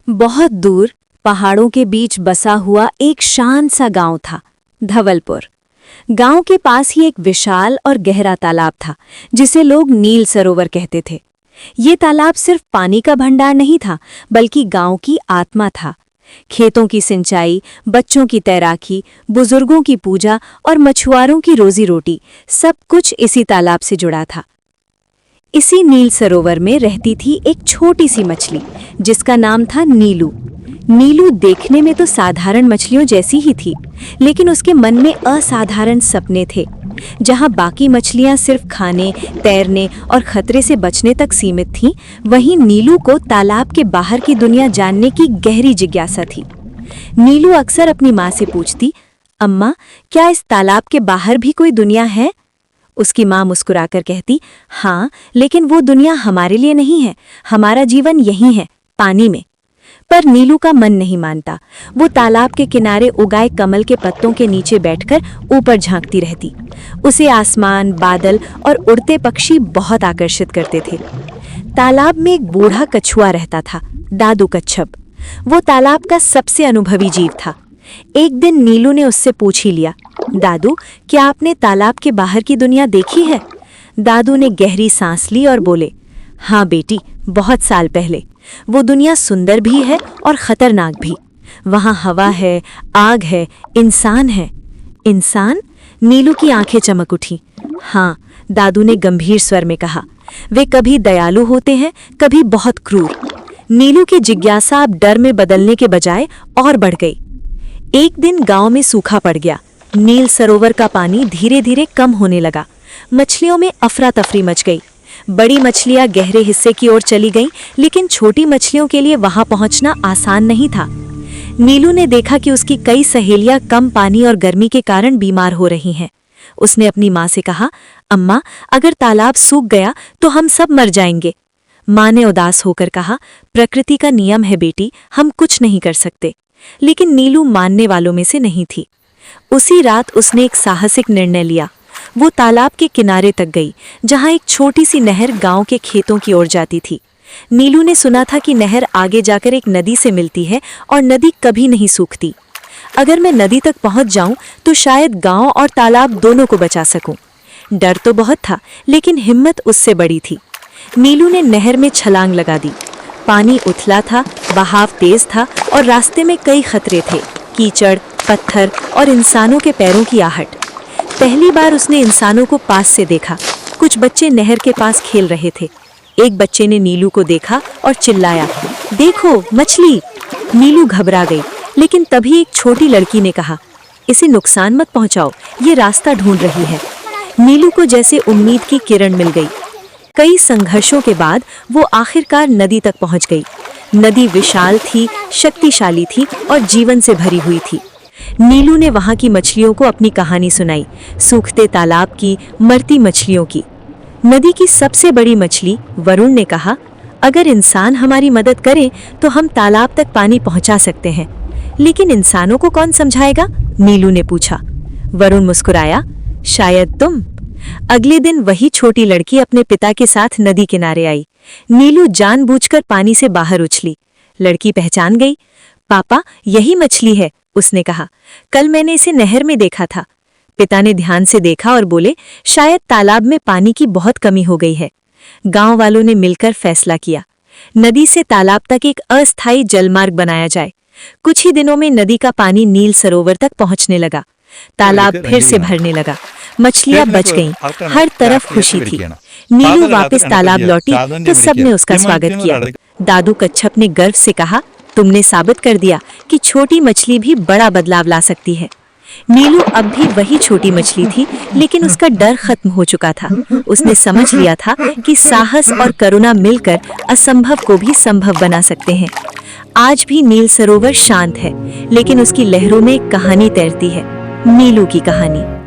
बहुत दूर पहाड़ों के बीच बसा हुआ एक शांत सा गांव था, धवलपुर। गांव के पास ही एक विशाल और गहरा तालाब था, जिसे लोग नील सरोवर कहते थे। ये तालाब सिर्फ पानी का भंडार नहीं था, बल्कि गांव की आत्मा था। खेतों की सिंचाई, बच्चों की तैराकी, बुजुर्गों की पूजा और मछुआरों की रोजी रोटी, सब कुछ इसी तालाब से जुड़ा था। इसी नील सरोवर में रहती थी एक छोटी सी मछली, जिसका नाम था नीलू। नीलू देखने में तो साधारण मछलियों जैसी ही थी, लेकिन उसके मन में असाधारण सपने थे। जहां बाकी मछलियां सिर्फ खाने, तैरने और खतरे से बचने तक सीमित थीं, वहीं नीलू को तालाब के बाहर की दुनिया जानने की गहरी जिज्ञासा थी। नीलू अक्सर अपनी माँ से पूछती, अम्मा, क्या इस तालाब के बाहर भी कोई दुनिया है? उसकी माँ मुस्कुराकर कहती, हाँ, लेकिन वो दुनिया हमारे लिए नहीं है। हमारा जीवन यही है, पानी में। पर नीलू का मन नहीं मानता। वो तालाब के किनारे उगाए कमल के पत्तों के नीचे बैठकर ऊपर झांकती रहती। उसे आसमान, बादल और उड़ते पक्षी बहुत आकर्षित करते थे। तालाब में एक बूढ़ा कछुआ रहता था, दादू कच्छप। वो तालाब का सबसे अनुभवी जीव था। एक दिन नीलू ने उससे पूछ ही लिया, दादू, क्या आपने तालाब के बाहर की दुनिया देखी है? दादू ने गहरी सांस ली और बोले, हाँ बेटी, बहुत साल पहले। वो दुनिया सुंदर भी है और खतरनाक भी। वहाँ हवा है, आग है, इंसान है। इंसान? नीलू की आंखें चमक उठी। हाँ, दादू ने गंभीर स्वर में कहा, वे कभी दयालु होते हैं, कभी बहुत क्रूर। नीलू की जिज्ञासा अब डर में बदलने के बजाय और बढ़ गई। एक दिन गांव में सूखा पड़ गया। नील सरोवर का पानी धीरे धीरे कम होने लगा। मछलियों में अफरा तफरी मच गई। बड़ी मछलियां गहरे हिस्से की ओर चली गईं, लेकिन छोटी मछलियों के लिए वहां पहुंचना आसान नहीं था। नीलू ने देखा कि उसकी कई सहेलियां कम पानी और गर्मी के कारण बीमार हो रही हैं। उसने अपनी माँ से कहा, अम्मा, अगर तालाब सूख गया तो हम सब मर जाएंगे। माँ ने उदास होकर कहा, प्रकृति का नियम है बेटी, हम कुछ नहीं कर सकते। लेकिन नीलू मानने वालों में से नहीं थी। उसी रात उसने एक साहसिक निर्णय लिया। वो तालाब के किनारे तक गई, जहां एक छोटी सी नहर गांव के खेतों की ओर जाती थी। नीलू ने सुना था कि नहर आगे जाकर एक नदी से मिलती है और नदी कभी नहीं सूखती। अगर मैं नदी तक पहुंच जाऊं तो शायद गांव और तालाब दोनों को बचा सकूं। डर तो बहुत था, लेकिन हिम्मत उससे बड़ी थी। नीलू ने नहर में छलांग लगा दी। पानी उथला था, बहाव तेज था और रास्ते में कई खतरे थे, कीचड़, पत्थर और इंसानों के पैरों की आहट। पहली बार उसने इंसानों को पास से देखा। कुछ बच्चे नहर के पास खेल रहे थे। एक बच्चे ने नीलू को देखा और चिल्लाया, देखो, मछली! नीलू घबरा गई, लेकिन तभी एक छोटी लड़की ने कहा, इसे नुकसान मत पहुंचाओ, ये रास्ता ढूंढ रही है। नीलू को जैसे उम्मीद की किरण मिल गई। कई संघर्षों के बाद वो आखिरकार नदी तक पहुंच गई। नदी विशाल थी, शक्तिशाली थी और जीवन से भरी हुई थी। नीलू ने वहां की मछलियों को अपनी कहानी सुनाई, सूखते तालाब की, मरती मछलियों की। नदी की सबसे बड़ी मछली वरुण ने कहा, अगर इंसान हमारी मदद करे तो हम तालाब तक पानी पहुंचा सकते हैं, लेकिन इंसानों को कौन समझाएगा? नीलू ने पूछा। वरुण मुस्कुराया, शायद तुम। अगले दिन वही छोटी लड़की अपने पिता के साथ नदी किनारे आई। नीलू जानबूझकर पानी से बाहर उछली। लड़की पहचान गई। पापा, यही मछली है, उसने कहा। कल मैंने इसे नहर में देखा था। पिता ने ध्यान से देखा और बोले, शायद तालाब में पानी की बहुत कमी हो गई है। गांव वालों ने मिलकर फैसला किया, नदी से तालाब तक एक अस्थायी जलमार्ग बनाया जाए। कुछ ही दिनों में नदी का पानी नील सरोवर तक पहुंचने लगा। तालाब फिर से भरने लगा। मछलियां बच गईं। हर तरफ खुशी थी। नीलू वापस तालाब लौटी तो सबने उसका स्वागत किया। दादू कच्छप ने गर्व से कहा, तुमने साबित कर दिया कि छोटी मछली भी बड़ा बदलाव ला सकती है। नीलू अब भी वही छोटी मछली थी, लेकिन उसका डर खत्म हो चुका था। उसने समझ लिया था कि साहस और करुणा मिलकर असंभव को भी संभव बना सकते हैं। आज भी नील सरोवर शांत है, लेकिन उसकी लहरों में एक कहानी तैरती है, नीलू की कहानी।